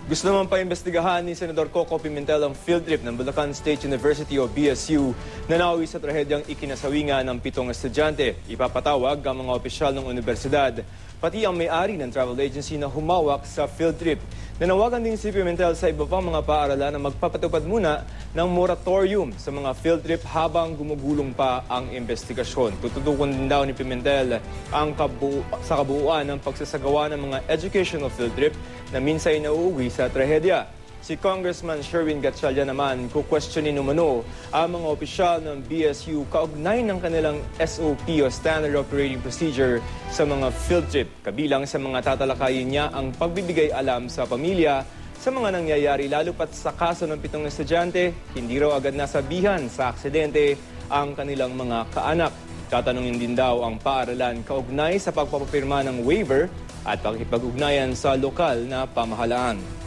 Gusto naman paimbestigahan ni Senador Coco Pimentel ang field trip ng Bulacan State University o BSU na nauwi sa trahedyang ikinasawingan ng 7 estudyante. Ipapatawag ang mga opisyal ng universidad, pati ang may-ari ng travel agency na humawak sa field trip. Nanawagan din si Pimentel sa iba pang mga paaralan na magpapatupad muna ng moratorium sa mga field trip habang gumugulong pa ang investigasyon. Tututukan din daw ni Pimentel ang sa kabuuan ng pagsasagawa ng mga educational field trip na minsan nauuwi sa trahedya. Si Congressman Sherwin Gatchalian naman kukwestiyonin umano ang mga opisyal ng BSU kaugnay ng kanilang SOP o Standard Operating Procedure sa mga field trip. Kabilang sa mga tatalakayin niya ang pagbibigay alam sa pamilya sa mga nangyayari lalo pat sa kaso ng 7 estudyante, hindi raw agad nasabihan sa aksidente ang kanilang mga kaanak. Tatanungin din daw ang paaralan kaugnay sa pagpapapirma ng waiver at pakikipag-ugnayan sa lokal na pamahalaan.